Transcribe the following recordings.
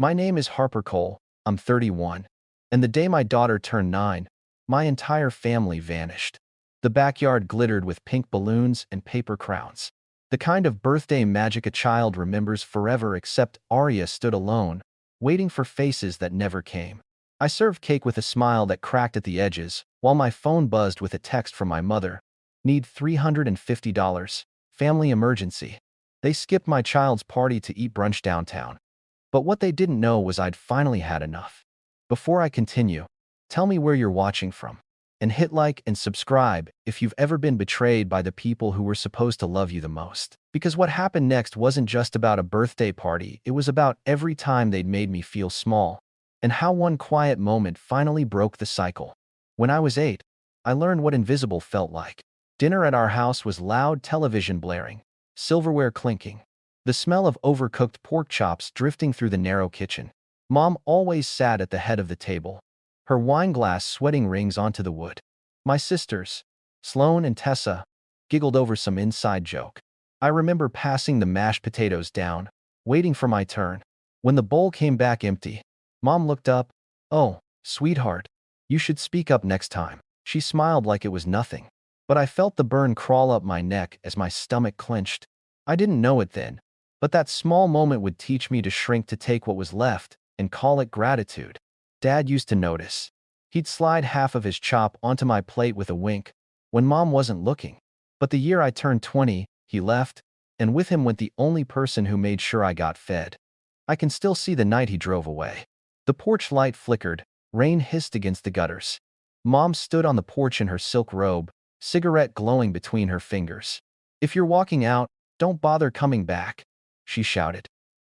My name is Harper Cole. I'm 31. And the day my daughter turned 9, my entire family vanished. The backyard glittered with pink balloons and paper crowns. The kind of birthday magic a child remembers forever, except Arya stood alone, waiting for faces that never came. I served cake with a smile that cracked at the edges, while my phone buzzed with a text from my mother. Need $350. Family emergency. They skipped my child's party to eat brunch downtown. But what they didn't know was I'd finally had enough. Before I continue, tell me where you're watching from. And hit like and subscribe if you've ever been betrayed by the people who were supposed to love you the most. Because what happened next wasn't just about a birthday party, it was about every time they'd made me feel small, and how one quiet moment finally broke the cycle. When I was 8, I learned what invisible felt like. Dinner at our house was loud, television blaring, silverware clinking, the smell of overcooked pork chops drifting through the narrow kitchen. Mom always sat at the head of the table, her wine glass sweating rings onto the wood. My sisters, Sloane and Tessa, giggled over some inside joke. I remember passing the mashed potatoes down, waiting for my turn. When the bowl came back empty, Mom looked up. "Oh, sweetheart, you should speak up next time." She smiled like it was nothing. But I felt the burn crawl up my neck as my stomach clenched. I didn't know it then, but that small moment would teach me to shrink, to take what was left and call it gratitude. Dad used to notice. He'd slide half of his chop onto my plate with a wink when Mom wasn't looking. But the year I turned 20, he left, and with him went the only person who made sure I got fed. I can still see the night he drove away. The porch light flickered, rain hissed against the gutters. Mom stood on the porch in her silk robe, cigarette glowing between her fingers. "If you're walking out, don't bother coming back," she shouted.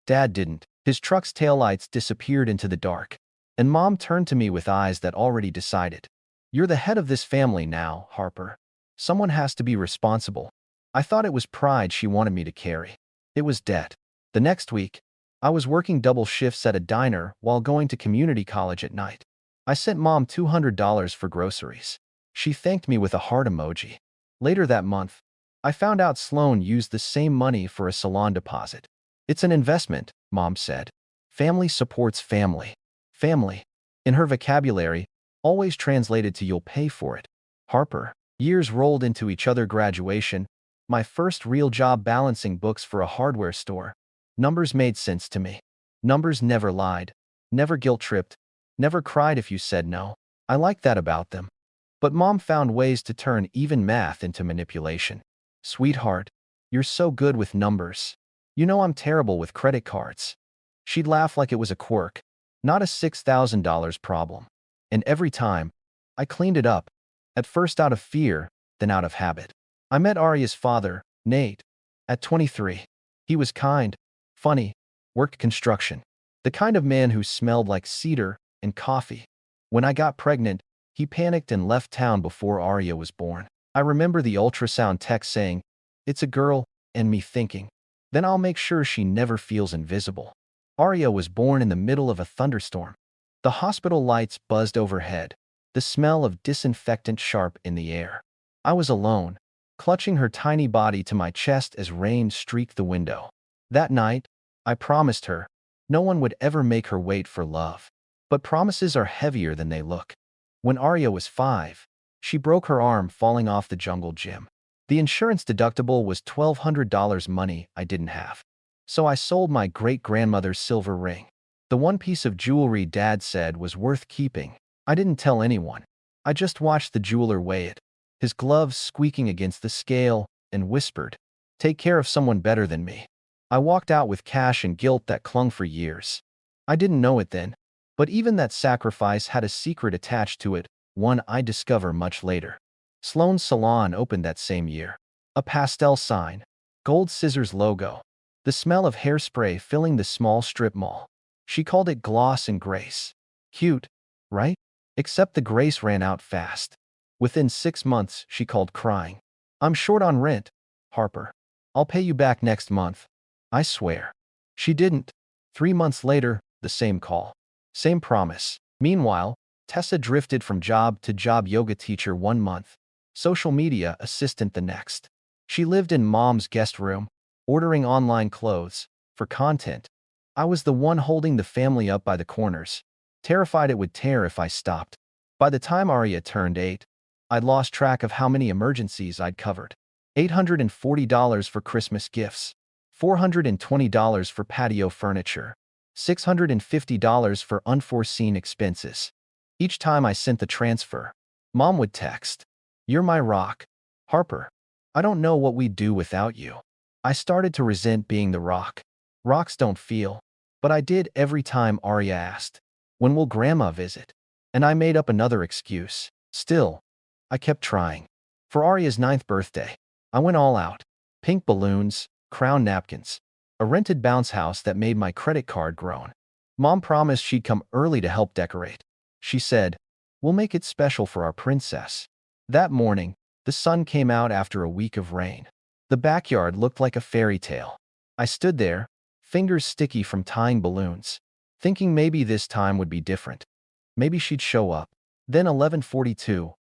Dad didn't. His truck's taillights disappeared into the dark, and Mom turned to me with eyes that already decided. "You're the head of this family now, Harper. Someone has to be responsible." I thought it was pride she wanted me to carry. It was debt. The next week, I was working double shifts at a diner while going to community college at night. I sent Mom $200 for groceries. She thanked me with a heart emoji. Later that month, I found out Sloane used the same money for a salon deposit. "It's an investment," Mom said. "Family supports family." Family, in her vocabulary, always translated to "you'll pay for it." Harper. Years rolled into each other. Graduation, my first real job balancing books for a hardware store. Numbers made sense to me. Numbers never lied, never guilt-tripped, never cried if you said no. I liked that about them. But Mom found ways to turn even math into manipulation. "Sweetheart, you're so good with numbers. You know I'm terrible with credit cards." She'd laugh like it was a quirk, not a $6,000 problem. And every time, I cleaned it up, at first out of fear, then out of habit. I met Arya's father, Nate, at 23. He was kind, funny, worked construction. The kind of man who smelled like cedar and coffee. When I got pregnant, he panicked and left town before Arya was born. I remember the ultrasound text saying, "It's a girl," and me thinking, then I'll make sure she never feels invisible. Arya was born in the middle of a thunderstorm. The hospital lights buzzed overhead, the smell of disinfectant sharp in the air. I was alone, clutching her tiny body to my chest as rain streaked the window. That night, I promised her, no one would ever make her wait for love. But promises are heavier than they look. When Arya was 5, she broke her arm falling off the jungle gym. The insurance deductible was $1,200, money I didn't have. So I sold my great-grandmother's silver ring. The one piece of jewelry Dad said was worth keeping. I didn't tell anyone. I just watched the jeweler weigh it, his gloves squeaking against the scale, and whispered, "Take care of someone better than me." I walked out with cash and guilt that clung for years. I didn't know it then, but even that sacrifice had a secret attached to it, one I'd discover much later. Sloane's salon opened that same year. A pastel sign, gold scissors logo, the smell of hairspray filling the small strip mall. She called it gloss and grace. Cute, right? Except the grace ran out fast. Within 6 months, she called crying. "I'm short on rent, Harper. I'll pay you back next month." I swear. She didn't. 3 months later, the same call. Same promise. Meanwhile, Tessa drifted from job to job: yoga teacher 1 month, social media assistant the next. She lived in Mom's guest room, ordering online clothes for content. I was the one holding the family up by the corners, terrified it would tear if I stopped. By the time Arya turned 8, I'd lost track of how many emergencies I'd covered. $840 for Christmas gifts, $420 for patio furniture, $650 for unforeseen expenses. Each time I sent the transfer, Mom would text, "You're my rock, Harper. I don't know what we'd do without you." I started to resent being the rock. Rocks don't feel. But I did every time Arya asked, "When will Grandma visit?" And I made up another excuse. Still, I kept trying. For Arya's 9th birthday, I went all out. Pink balloons, crown napkins, a rented bounce house that made my credit card groan. Mom promised she'd come early to help decorate. She said, "We'll make it special for our princess." That morning, the sun came out after a week of rain. The backyard looked like a fairy tale. I stood there, fingers sticky from tying balloons, thinking maybe this time would be different. Maybe she'd show up. Then 11:42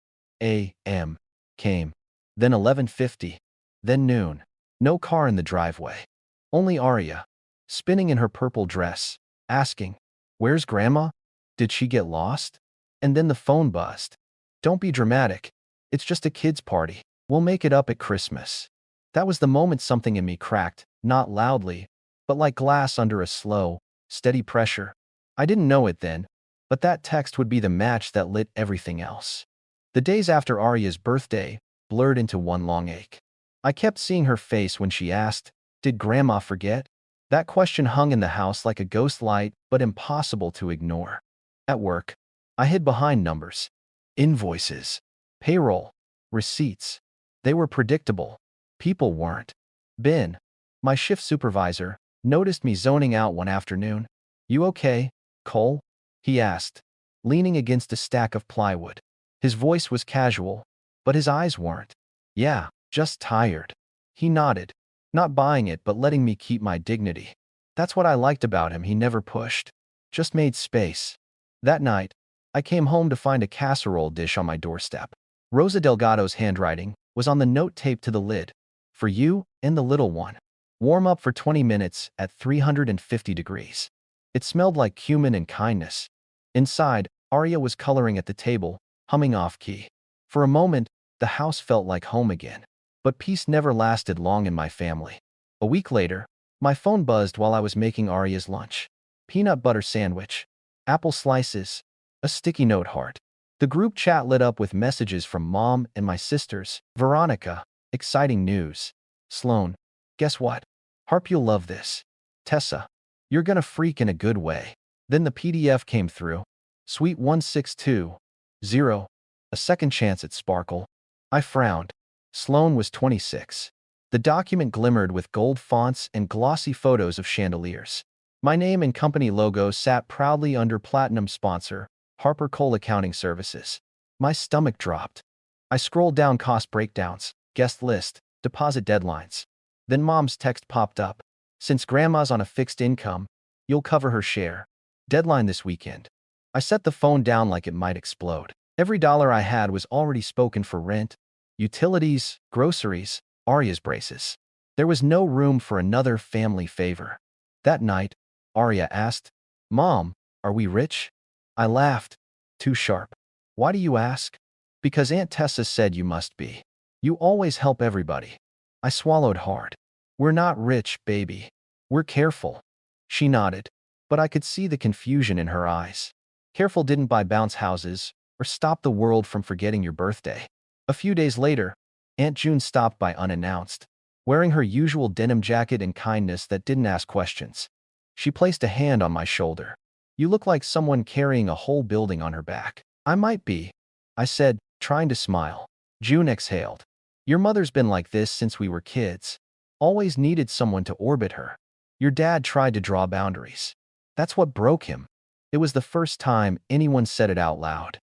a.m. came. Then 11:50. Then noon. No car in the driveway. Only Arya, spinning in her purple dress, asking, "Where's Grandma? Did she get lost?" And then the phone buzzed. "Don't be dramatic. It's just a kid's party. We'll make it up at Christmas." That was the moment something in me cracked, not loudly, but like glass under a slow, steady pressure. I didn't know it then, but that text would be the match that lit everything else. The days after Arya's birthday blurred into one long ache. I kept seeing her face when she asked, "Did Grandma forget?" That question hung in the house like a ghost light, but impossible to ignore. At work, I hid behind numbers, invoices, payroll, receipts. They were predictable. People weren't. Ben, my shift supervisor, noticed me zoning out one afternoon. "You okay, Cole?" he asked, leaning against a stack of plywood. His voice was casual, but his eyes weren't. "Yeah, just tired." He nodded, not buying it but letting me keep my dignity. That's what I liked about him. He never pushed, just made space. That night, I came home to find a casserole dish on my doorstep. Rosa Delgado's handwriting was on the note taped to the lid. "For you and the little one. Warm up for 20 minutes at 350 degrees. It smelled like cumin and kindness. Inside, Arya was coloring at the table, humming off-key. For a moment, the house felt like home again. But peace never lasted long in my family. A week later, my phone buzzed while I was making Arya's lunch. Peanut butter sandwich, apple slices, a sticky note heart. The group chat lit up with messages from Mom and my sisters. "Veronica, exciting news." "Sloan, guess what? Harp, you'll love this." "Tessa, you're gonna freak in a good way." Then the PDF came through. "Suite 1620. A second chance at Sparkle." I frowned. Sloan was 26. The document glimmered with gold fonts and glossy photos of chandeliers. My name and company logo sat proudly under platinum sponsor, Harper Cole Accounting Services. My stomach dropped. I scrolled down cost breakdowns, guest list, deposit deadlines. Then Mom's text popped up. "Since Grandma's on a fixed income, you'll cover her share. Deadline this weekend." I set the phone down like it might explode. Every dollar I had was already spoken for rent, utilities, groceries, Arya's braces. There was no room for another family favor. That night, Arya asked, "Mom, are we rich?" I laughed. "Too sharp." "Why do you ask?" "Because Aunt Tessa said you must be. You always help everybody." I swallowed hard. "We're not rich, baby. We're careful." She nodded, but I could see the confusion in her eyes. Careful didn't buy bounce houses or stop the world from forgetting your birthday. A few days later, Aunt June stopped by unannounced, wearing her usual denim jacket and kindness that didn't ask questions. She placed a hand on my shoulder. "You look like someone carrying a whole building on her back." "I might be," I said, trying to smile. June exhaled. "Your mother's been like this since we were kids. Always needed someone to orbit her. Your dad tried to draw boundaries. That's what broke him." It was the first time anyone said it out loud.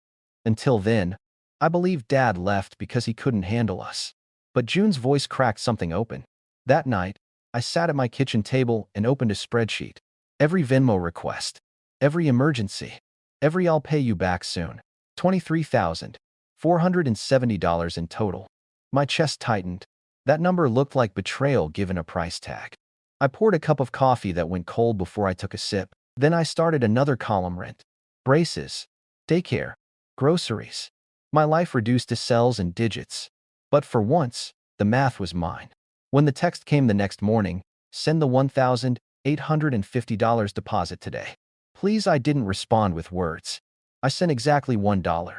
Until then, I believed Dad left because he couldn't handle us. But June's voice cracked something open. That night, I sat at my kitchen table and opened a spreadsheet. Every Venmo request, every emergency, every "I'll pay you back soon." $23,470 in total. My chest tightened. That number looked like betrayal given a price tag. I poured a cup of coffee that went cold before I took a sip. Then I started another column: rent, braces, daycare, groceries. My life reduced to cells and digits. But for once, the math was mine. When the text came the next morning, send the $1,850 deposit today. Please, I didn't respond with words. I sent exactly $1.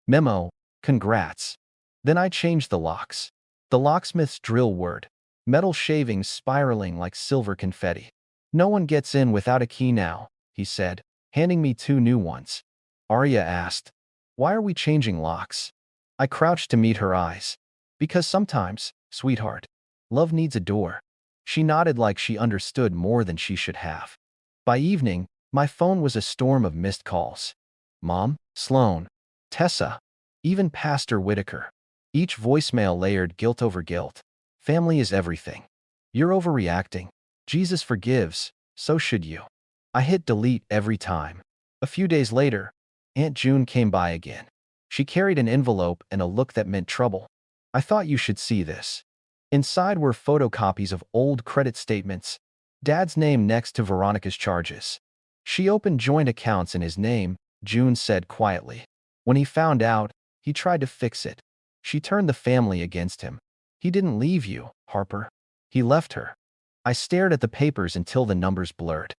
Memo, congrats. Then I changed the locks. The locksmith's drill word. Metal shavings spiraling like silver confetti. No one gets in without a key now, he said, handing me 2 new ones. Arya asked, why are we changing locks? I crouched to meet her eyes. Because sometimes, sweetheart, love needs a door. She nodded like she understood more than she should have. By evening, my phone was a storm of missed calls. Mom, Sloan, Tessa, even Pastor Whitaker. Each voicemail layered guilt over guilt. Family is everything. You're overreacting. Jesus forgives, so should you. I hit delete every time. A few days later, Aunt June came by again. She carried an envelope and a look that meant trouble. I thought you should see this. Inside were photocopies of old credit statements, Dad's name next to Veronica's charges. She opened joint accounts in his name, June said quietly. When he found out, he tried to fix it. She turned the family against him. He didn't leave you, Harper. He left her. I stared at the papers until the numbers blurred.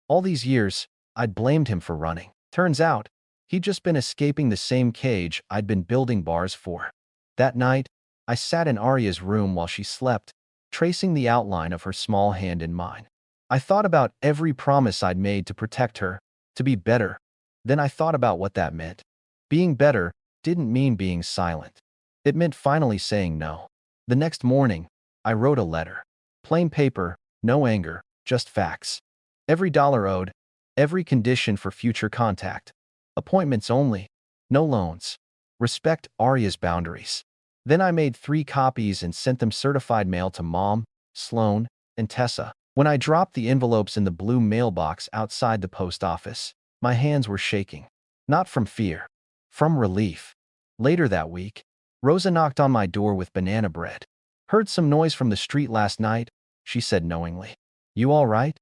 All these years, I'd blamed him for running. Turns out, he'd just been escaping the same cage I'd been building bars for. That night, I sat in Arya's room while she slept, tracing the outline of her small hand in mine. I thought about every promise I'd made to protect her, to be better. Then I thought about what that meant. Being better didn't mean being silent. It meant finally saying no. The next morning, I wrote a letter. Plain paper, no anger, just facts. Every dollar owed, every condition for future contact. Appointments only, no loans. Respect Arya's boundaries. Then I made 3 copies and sent them certified mail to Mom, Sloan, and Tessa. When I dropped the envelopes in the blue mailbox outside the post office, my hands were shaking. Not from fear, from relief. Later that week, Rosa knocked on my door with banana bread. Heard some noise from the street last night, she said knowingly. You all right?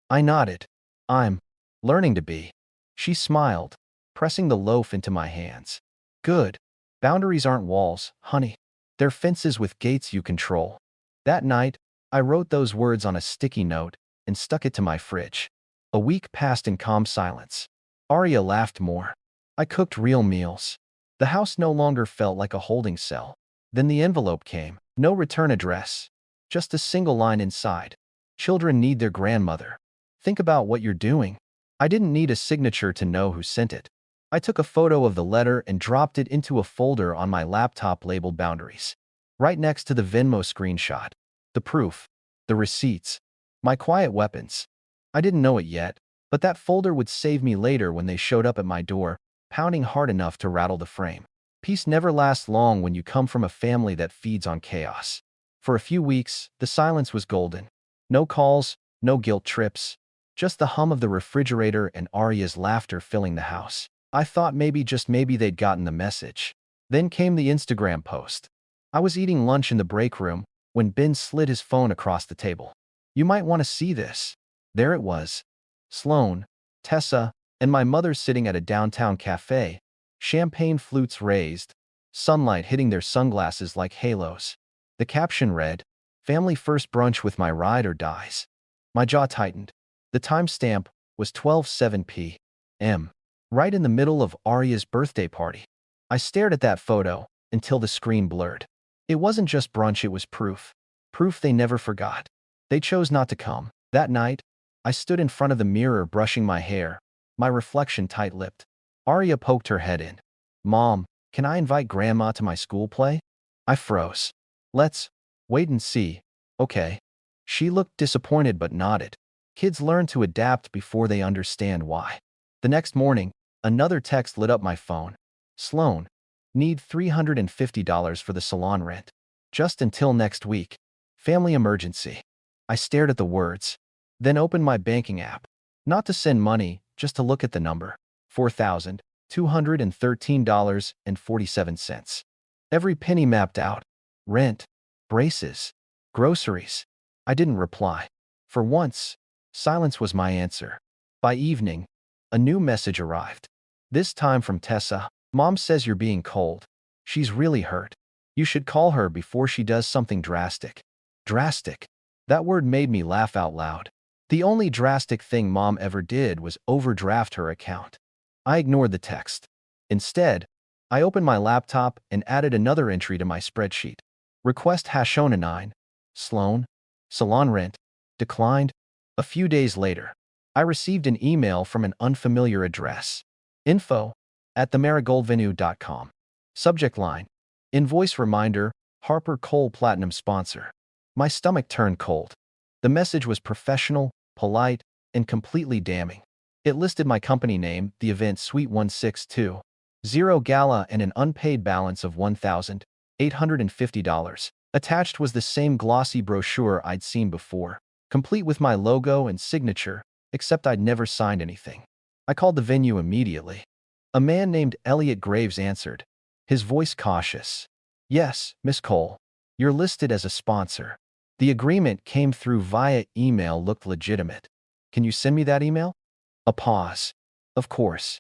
I nodded. I'm learning to be. She smiled, pressing the loaf into my hands. Good. Boundaries aren't walls, honey. They're fences with gates you control. That night, I wrote those words on a sticky note and stuck it to my fridge. A week passed in calm silence. Arya laughed more. I cooked real meals. The house no longer felt like a holding cell. Then the envelope came. No return address. Just a single line inside. Children need their grandmother. Think about what you're doing. I didn't need a signature to know who sent it. I took a photo of the letter and dropped it into a folder on my laptop labeled Boundaries. Right next to the Venmo screenshot. The proof. The receipts. My quiet weapons. I didn't know it yet, but that folder would save me later when they showed up at my door, pounding hard enough to rattle the frame. Peace never lasts long when you come from a family that feeds on chaos. For a few weeks, the silence was golden. No calls, no guilt trips. Just the hum of the refrigerator and Arya's laughter filling the house. I thought maybe, just maybe, they'd gotten the message. Then came the Instagram post. I was eating lunch in the break room when Ben slid his phone across the table. You might want to see this. There it was. Sloan, Tessa, and my mother sitting at a downtown cafe, champagne flutes raised, sunlight hitting their sunglasses like halos. The caption read, Family First Brunch with my ride or dies. My jaw tightened. The timestamp was 12:07 p.m. Right in the middle of Arya's birthday party. I stared at that photo until the screen blurred. It wasn't just brunch, it was proof. Proof they never forgot. They chose not to come. That night, I stood in front of the mirror brushing my hair, my reflection tight-lipped. Arya poked her head in. Mom, can I invite Grandma to my school play? I froze. Let's wait and see, okay? She looked disappointed but nodded. Kids learn to adapt before they understand why. The next morning, another text lit up my phone. Sloan, need $350 for the salon rent. Just until next week. Family emergency. I stared at the words, then opened my banking app. Not to send money, just to look at the number. $4,213.47. Every penny mapped out. Rent, braces, groceries. I didn't reply. For once, silence was my answer. By evening, a new message arrived. This time from Tessa. Mom says you're being cold. She's really hurt. You should call her before she does something drastic. Drastic. That word made me laugh out loud. The only drastic thing Mom ever did was overdraft her account. I ignored the text. Instead, I opened my laptop and added another entry to my spreadsheet. Request Hashona 9. Sloan. Salon rent. Declined. A few days later, I received an email from an unfamiliar address. info@themarigoldvenue.com. Subject line: Invoice reminder, Harper Cole Platinum sponsor. My stomach turned cold. The message was professional, polite, and completely damning. It listed my company name, the event Suite 162, 0 Gala, and an unpaid balance of $1,850. Attached was the same glossy brochure I'd seen before, complete with my logo and signature, except I'd never signed anything. I called the venue immediately. A man named Elliot Graves answered, his voice cautious. Yes, Miss Cole. You're listed as a sponsor. The agreement came through via email, looked legitimate. Can you send me that email? A pause. Of course.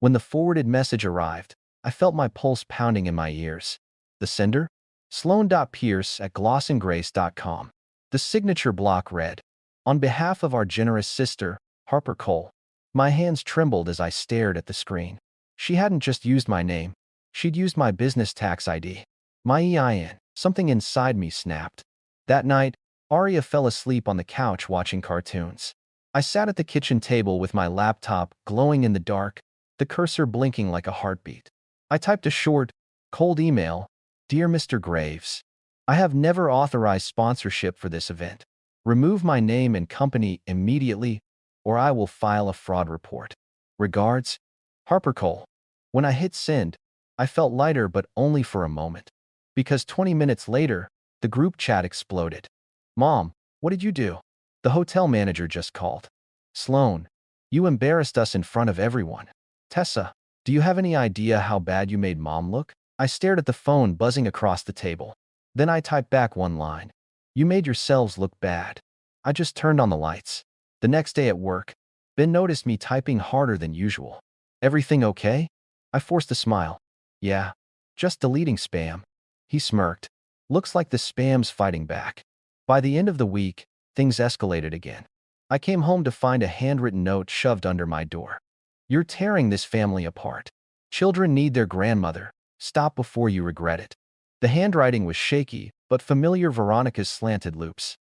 When the forwarded message arrived, I felt my pulse pounding in my ears. The sender? Sloan.Pierce@glossandgrace.com. The signature block read, on behalf of our generous sister, Harper Cole. My hands trembled as I stared at the screen. She hadn't just used my name. She'd used my business tax ID. My EIN. Something inside me snapped. That night, Aria fell asleep on the couch watching cartoons. I sat at the kitchen table with my laptop glowing in the dark, the cursor blinking like a heartbeat. I typed a short, cold email. Dear Mr. Graves, I have never authorized sponsorship for this event. Remove my name and company immediately, or I will file a fraud report. Regards, Harper Cole. When I hit send, I felt lighter, but only for a moment. Because 20 minutes later, the group chat exploded. Mom, what did you do? The hotel manager just called. Sloan, you embarrassed us in front of everyone. Tessa, do you have any idea how bad you made Mom look? I stared at the phone buzzing across the table. Then I typed back one line. You made yourselves look bad. I just turned on the lights. The next day at work, Ben noticed me typing harder than usual. Everything okay? I forced a smile. Yeah, just deleting spam. He smirked. Looks like the spam's fighting back. By the end of the week, things escalated again. I came home to find a handwritten note shoved under my door. You're tearing this family apart. Children need their grandmother. Stop before you regret it. The handwriting was shaky, but familiar. Veronica's slanted loops.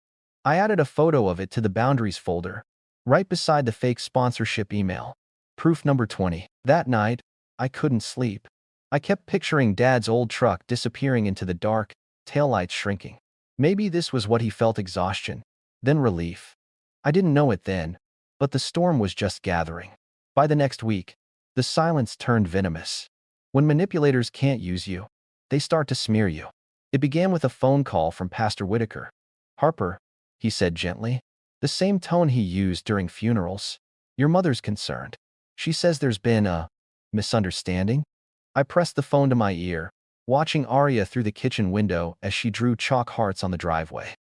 I added a photo of it to the boundaries folder, right beside the fake sponsorship email. Proof number 20. That night, I couldn't sleep. I kept picturing Dad's old truck disappearing into the dark, taillights shrinking. Maybe this was what he felt: exhaustion, then relief. I didn't know it then, but the storm was just gathering. By the next week, the silence turned venomous. When manipulators can't use you, they start to smear you. It began with a phone call from Pastor Whitaker. Harper, he said gently, the same tone he used during funerals. Your mother's concerned. She says there's been a misunderstanding. I pressed the phone to my ear, watching Aria through the kitchen window as she drew chalk hearts on the driveway.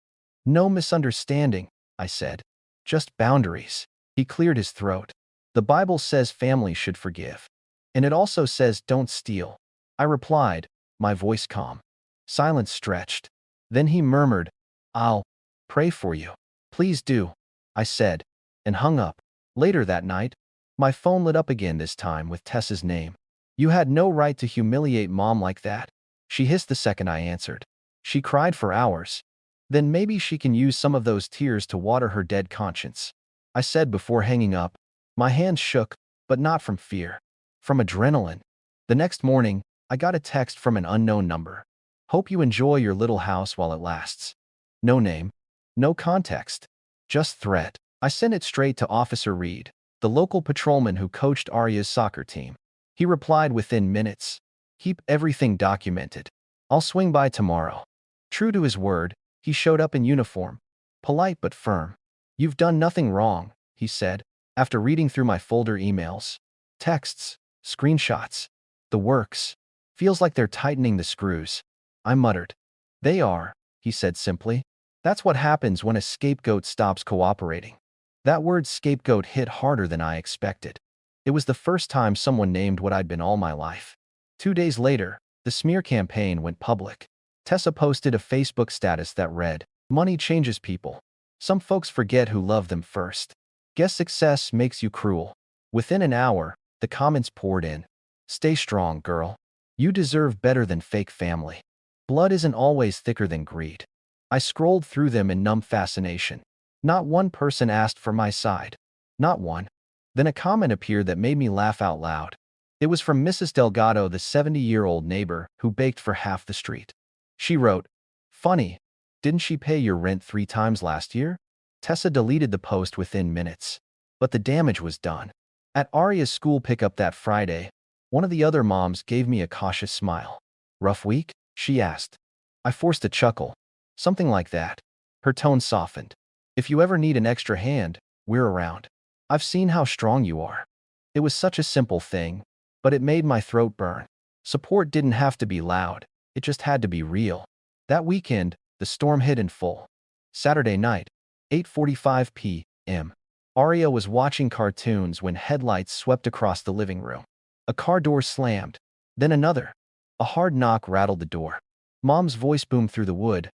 No misunderstanding, I said. Just boundaries. He cleared his throat. The Bible says families should forgive. And it also says don't steal. I replied, my voice calm. Silence stretched. Then he murmured, I'll pray for you. Please do, I said, and hung up. Later that night, my phone lit up again, this time with Tessa's name. You had no right to humiliate Mom like that, she hissed the second I answered. She cried for hours. Then maybe she can use some of those tears to water her dead conscience, I said before hanging up. My hands shook, but not from fear. From adrenaline. The next morning, I got a text from an unknown number. Hope you enjoy your little house while it lasts. No name. No context. Just threat. I sent it straight to Officer Reed, the local patrolman who coached Aria's soccer team. He replied within minutes. Keep everything documented. I'll swing by tomorrow. True to his word, he showed up in uniform. Polite but firm. You've done nothing wrong, he said, after reading through my folder emails. Texts, screenshots. The works. Feels like they're tightening the screws. I muttered. They are, he said simply. That's what happens when a scapegoat stops cooperating. That word scapegoat hit harder than I expected. It was the first time someone named what I'd been all my life. 2 days later, the smear campaign went public. Tessa posted a Facebook status that read, "Money changes people. Some folks forget who loved them first. Guess success makes you cruel." Within an hour, the comments poured in. "Stay strong, girl. You deserve better than fake family. Blood isn't always thicker than greed." I scrolled through them in numb fascination. Not one person asked for my side. Not one. Then a comment appeared that made me laugh out loud. It was from Mrs. Delgado, the 70-year-old neighbor who baked for half the street. She wrote, "Funny, didn't she pay your rent 3 times last year?" Tessa deleted the post within minutes. But the damage was done. At Aria's school pickup that Friday, one of the other moms gave me a cautious smile. "Rough week?" she asked. I forced a chuckle. "Something like that." Her tone softened. "If you ever need an extra hand, we're around. I've seen how strong you are." It was such a simple thing, but it made my throat burn. Support didn't have to be loud. It just had to be real. That weekend, the storm hit in full. Saturday night, 8:45 p.m. Aria was watching cartoons when headlights swept across the living room. A car door slammed. Then another. A hard knock rattled the door. Mom's voice boomed through the wood.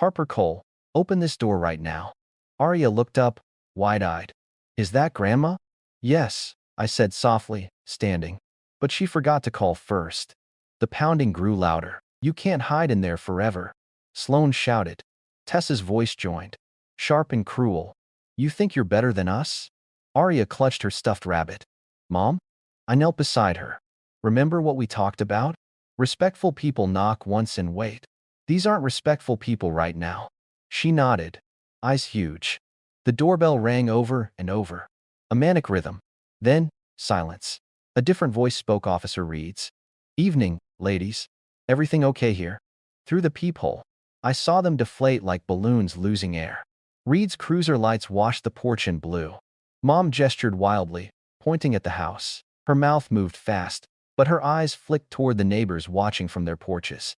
"Harper Cole, open this door right now." Aria looked up, wide-eyed. "Is that Grandma?" "Yes," I said softly, standing. But she forgot to call first. The pounding grew louder. "You can't hide in there forever," Sloane shouted. Tessa's voice joined. Sharp and cruel. "You think you're better than us?" Aria clutched her stuffed rabbit. "Mom?" I knelt beside her. "Remember what we talked about? Respectful people knock once and wait. These aren't respectful people right now." She nodded, eyes huge. The doorbell rang over and over. A manic rhythm. Then, silence. A different voice spoke. "Officer Reed's." "Evening, ladies. Everything okay here?" Through the peephole, I saw them deflate like balloons losing air. Reed's cruiser lights washed the porch in blue. Mom gestured wildly, pointing at the house. Her mouth moved fast, but her eyes flicked toward the neighbors watching from their porches.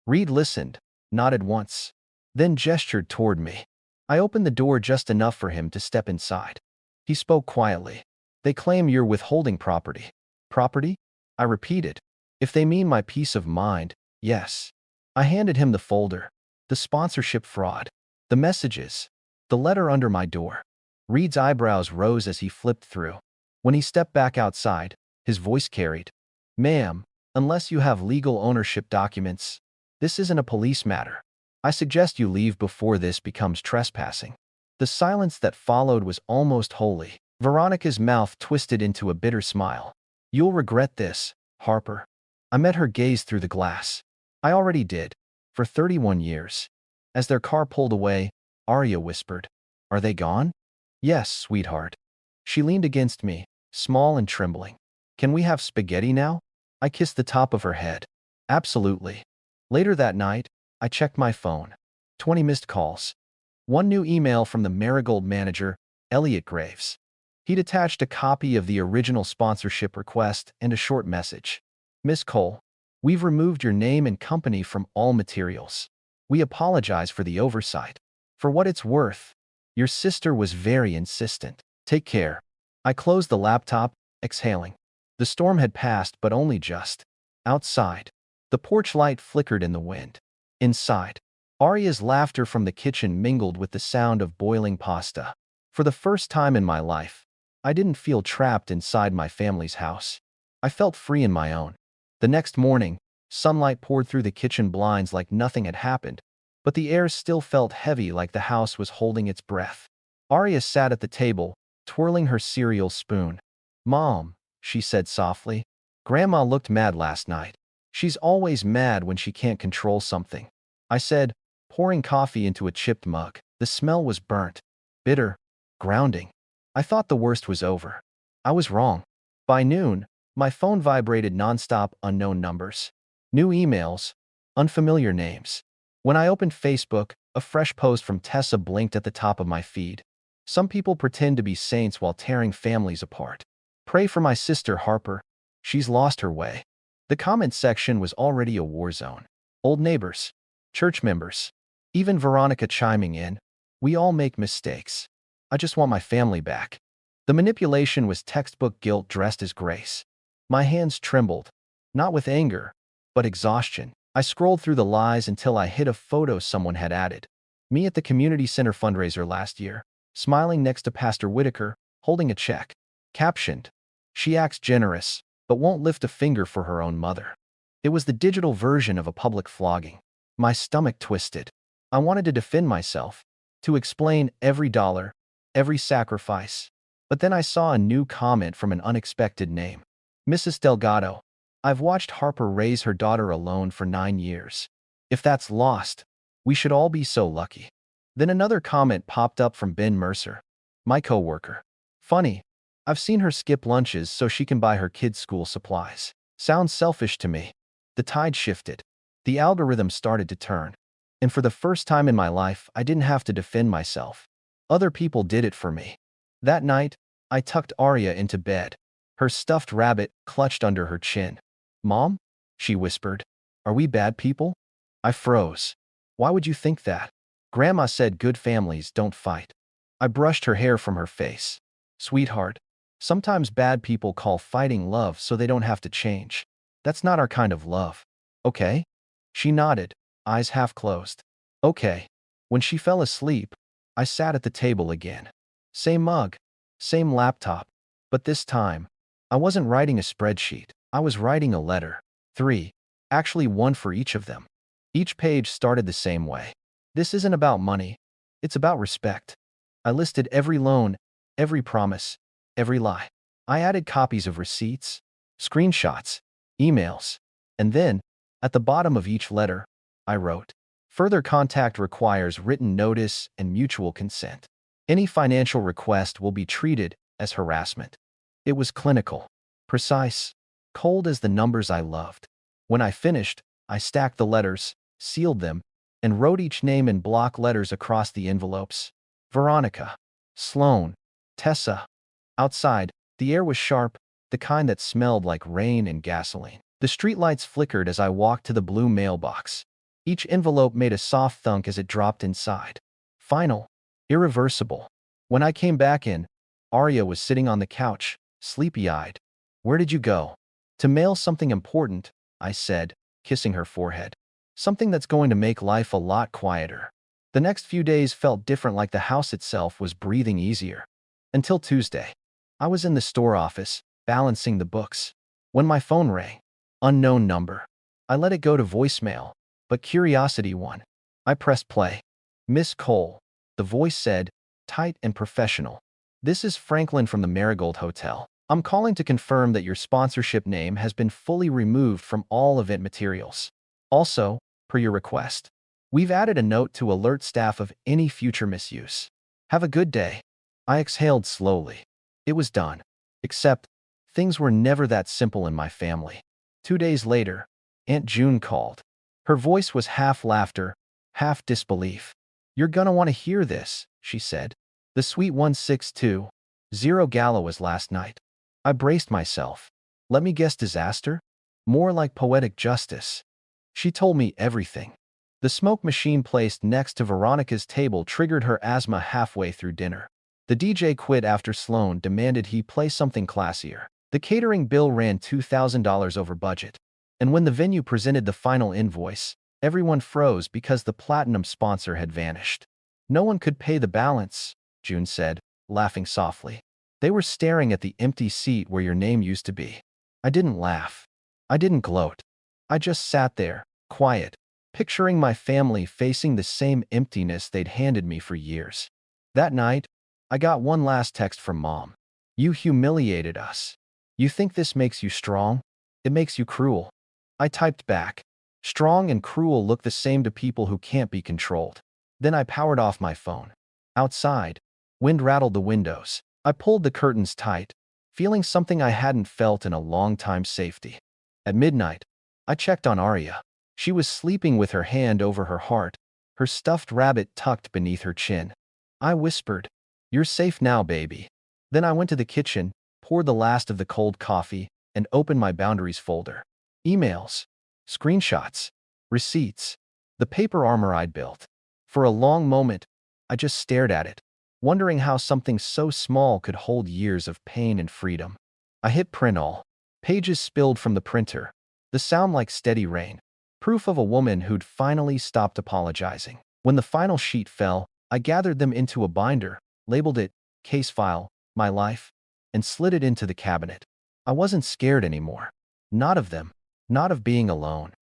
Reed listened, nodded once, then gestured toward me. I opened the door just enough for him to step inside. He spoke quietly. "They claim you're withholding property." "Property?" I repeated. "If they mean my peace of mind, yes." I handed him the folder. The sponsorship fraud. The messages. The letter under my door. Reed's eyebrows rose as he flipped through. When he stepped back outside, his voice carried. "Ma'am, unless you have legal ownership documents, this isn't a police matter. I suggest you leave before this becomes trespassing." The silence that followed was almost holy. Veronica's mouth twisted into a bitter smile. "You'll regret this, Harper." I met her gaze through the glass. I already did. For 31 years. As their car pulled away, Aria whispered, "Are they gone?" "Yes, sweetheart." She leaned against me, small and trembling. "Can we have spaghetti now?" I kissed the top of her head. "Absolutely." Later that night, I checked my phone. 20 missed calls. One new email from the Marigold manager, Elliot Graves. He'd attached a copy of the original sponsorship request and a short message. "Miss Cole, we've removed your name and company from all materials. We apologize for the oversight. For what it's worth, your sister was very insistent. Take care." I closed the laptop, exhaling. The storm had passed, but only just. Outside, the porch light flickered in the wind. Inside, Aria's laughter from the kitchen mingled with the sound of boiling pasta. For the first time in my life, I didn't feel trapped inside my family's house. I felt free in my own. The next morning, sunlight poured through the kitchen blinds like nothing had happened, but the air still felt heavy, like the house was holding its breath. Aria sat at the table, twirling her cereal spoon. "Mom," she said softly, "Grandma looked mad last night. She's always mad when she can't control something." I said, pouring coffee into a chipped mug. The smell was burnt, bitter, grounding. I thought the worst was over. I was wrong. By noon, my phone vibrated nonstop, unknown numbers. New emails, unfamiliar names. When I opened Facebook, a fresh post from Tessa blinked at the top of my feed. "Some people pretend to be saints while tearing families apart. Pray for my sister Harper. She's lost her way." The comment section was already a war zone. Old neighbors, church members, Even Veronica chiming in. We all make mistakes. I just want my family back. The manipulation was textbook guilt dressed as grace. My hands trembled, not with anger, but exhaustion. I scrolled through the lies until I hit a photo someone had added. Me at the community center fundraiser last year, smiling next to Pastor Whitaker, holding a check. Captioned, she acts generous, but won't lift a finger for her own mother. It was the digital version of a public flogging. My stomach twisted. I wanted to defend myself, to explain every dollar, every sacrifice. But then I saw a new comment from an unexpected name. Mrs. Delgado, I've watched Harper raise her daughter alone for 9 years. If that's lost, we should all be so lucky. Then another comment popped up from Ben Mercer, my coworker. Funny, I've seen her skip lunches so she can buy her kids' school supplies. Sounds selfish to me. The tide shifted. The algorithm started to turn. And for the first time in my life, I didn't have to defend myself. Other people did it for me. That night, I tucked Arya into bed, her stuffed rabbit clutched under her chin. Mom? She whispered. Are we bad people? I froze. Why would you think that? Grandma said good families don't fight. I brushed her hair from her face. Sweetheart, sometimes bad people call fighting love so they don't have to change. That's not our kind of love. Okay? She nodded, eyes half closed. Okay. When she fell asleep, I sat at the table again. Same mug, same laptop, but this time, I wasn't writing a spreadsheet. I was writing a letter. 3. Actually, one for each of them. Each page started the same way. This isn't about money. It's about respect. I listed every loan, every promise, every lie. I added copies of receipts, screenshots, emails, and then, at the bottom of each letter, I wrote, further contact requires written notice and mutual consent. Any financial request will be treated as harassment. It was clinical, precise, cold as the numbers I loved. When I finished, I stacked the letters, sealed them, and wrote each name in block letters across the envelopes. Veronica, Sloan, Tessa. Outside, the air was sharp, the kind that smelled like rain and gasoline. The streetlights flickered as I walked to the blue mailbox. Each envelope made a soft thunk as it dropped inside. Final. Irreversible. When I came back in, Arya was sitting on the couch, sleepy-eyed. Where did you go? To mail something important, I said, kissing her forehead. Something that's going to make life a lot quieter. The next few days felt different, like the house itself was breathing easier. Until Tuesday. I was in the store office, balancing the books, when my phone rang. Unknown number. I let it go to voicemail, but curiosity won. I pressed play. Miss Cole. The voice said, tight and professional. This is Franklin from the Marigold Hotel. I'm calling to confirm that your sponsorship name has been fully removed from all event materials. Also, per your request, we've added a note to alert staff of any future misuse. Have a good day. I exhaled slowly. It was done. Except, things were never that simple in my family. 2 days later, Aunt June called. Her voice was half laughter, half disbelief. You're gonna want to hear this, she said. The sweet 162 0 gala was last night. I braced myself. Let me guess, disaster? More like poetic justice. She told me everything. The smoke machine placed next to Veronica's table triggered her asthma halfway through dinner. The DJ quit after Sloan demanded he play something classier. The catering bill ran $2,000 over budget. And when the venue presented the final invoice, everyone froze because the platinum sponsor had vanished. No one could pay the balance, June said, laughing softly. They were staring at the empty seat where your name used to be. I didn't laugh. I didn't gloat. I just sat there, quiet, picturing my family facing the same emptiness they'd handed me for years. That night, I got one last text from Mom. You humiliated us. You think this makes you strong? It makes you cruel. I typed back. Strong and cruel look the same to people who can't be controlled. Then I powered off my phone. Outside, wind rattled the windows. I pulled the curtains tight, feeling something I hadn't felt in a long time: safety. At midnight, I checked on Arya. She was sleeping with her hand over her heart, her stuffed rabbit tucked beneath her chin. I whispered, "You're safe now, baby." Then I went to the kitchen, poured the last of the cold coffee, and opened my boundaries folder. Emails, screenshots, receipts, the paper armor I'd built. For a long moment, I just stared at it, wondering how something so small could hold years of pain and freedom. I hit print all. Pages spilled from the printer, the sound like steady rain, proof of a woman who'd finally stopped apologizing. When the final sheet fell, I gathered them into a binder, labeled it Case File, My Life, and slid it into the cabinet. I wasn't scared anymore. Not of them, not of being alone.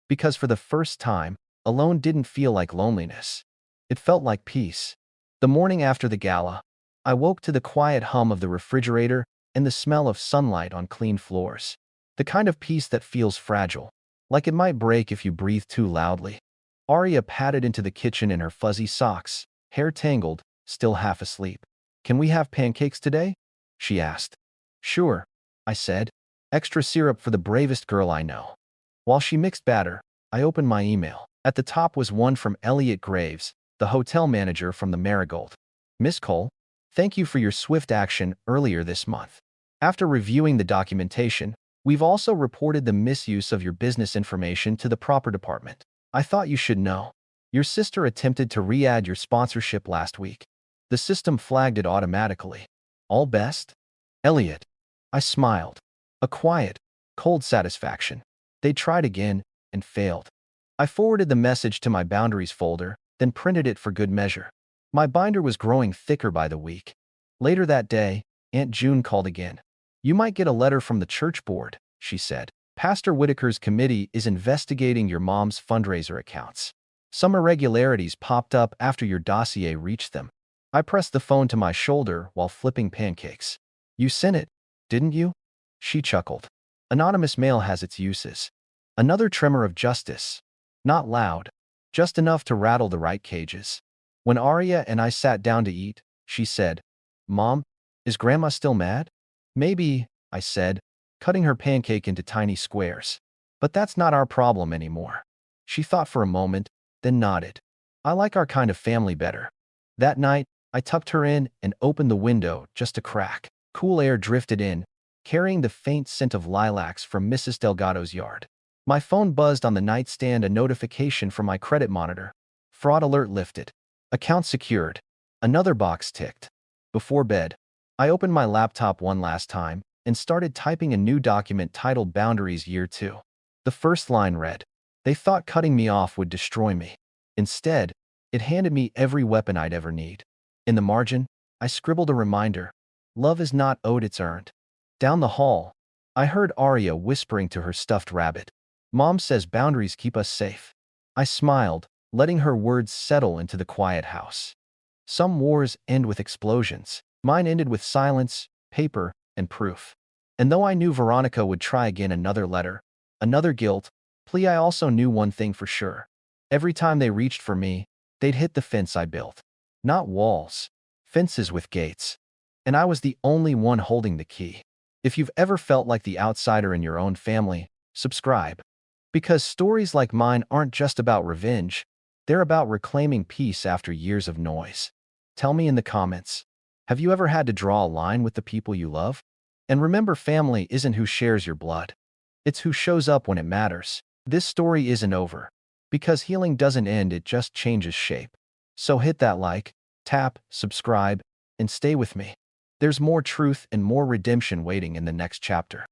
Because for the first time, alone didn't feel like loneliness. It felt like peace. The morning after the gala, I woke to the quiet hum of the refrigerator and the smell of sunlight on clean floors. The kind of peace that feels fragile, like it might break if you breathe too loudly. Arya padded into the kitchen in her fuzzy socks, hair tangled, still half asleep. "Can we have pancakes today?" she asked. "Sure," I said. "Extra syrup for the bravest girl I know." While she mixed batter, I opened my email. At the top was one from Elliot Graves, the hotel manager from the Marigold. "Miss Cole, thank you for your swift action earlier this month. After reviewing the documentation, we've also reported the misuse of your business information to the proper department. I thought you should know. Your sister attempted to re-add your sponsorship last week. The system flagged it automatically. All best? Elliot." I smiled. A quiet, cold satisfaction. They tried again and failed. I forwarded the message to my boundaries folder, then printed it for good measure. My binder was growing thicker by the week. Later that day, Aunt June called again. "You might get a letter from the church board," she said. "Pastor Whitaker's committee is investigating your mom's fundraiser accounts. Some irregularities popped up after your dossier reached them." I pressed the phone to my shoulder while flipping pancakes. "You sent it, didn't you?" She chuckled. "Anonymous mail has its uses." Another tremor of justice. Not loud, just enough to rattle the right cages. When Arya and I sat down to eat, she said, "Mom, is Grandma still mad?" "Maybe," I said, cutting her pancake into tiny squares. "But that's not our problem anymore." She thought for a moment, then nodded. "I like our kind of family better." That night, I tucked her in and opened the window just a crack. Cool air drifted in, carrying the faint scent of lilacs from Mrs. Delgado's yard. My phone buzzed on the nightstand, a notification from my credit monitor. Fraud alert lifted. Account secured. Another box ticked. Before bed, I opened my laptop one last time and started typing a new document titled Boundaries Year 2. The first line read, "They thought cutting me off would destroy me. Instead, it handed me every weapon I'd ever need." In the margin, I scribbled a reminder. "Love is not owed, it's earned." Down the hall, I heard Arya whispering to her stuffed rabbit. "Mom says boundaries keep us safe." I smiled, letting her words settle into the quiet house. Some wars end with explosions. Mine ended with silence, paper, and proof. And though I knew Veronica would try again, another letter, another guilt plea, I also knew one thing for sure. Every time they reached for me, they'd hit the fence I built. Not walls, fences with gates. And I was the only one holding the key. If you've ever felt like the outsider in your own family, subscribe. Because stories like mine aren't just about revenge, they're about reclaiming peace after years of noise. Tell me in the comments, have you ever had to draw a line with the people you love? And remember, family isn't who shares your blood. It's who shows up when it matters. This story isn't over. Because healing doesn't end, it just changes shape. So hit that like, tap, subscribe, and stay with me. There's more truth and more redemption waiting in the next chapter.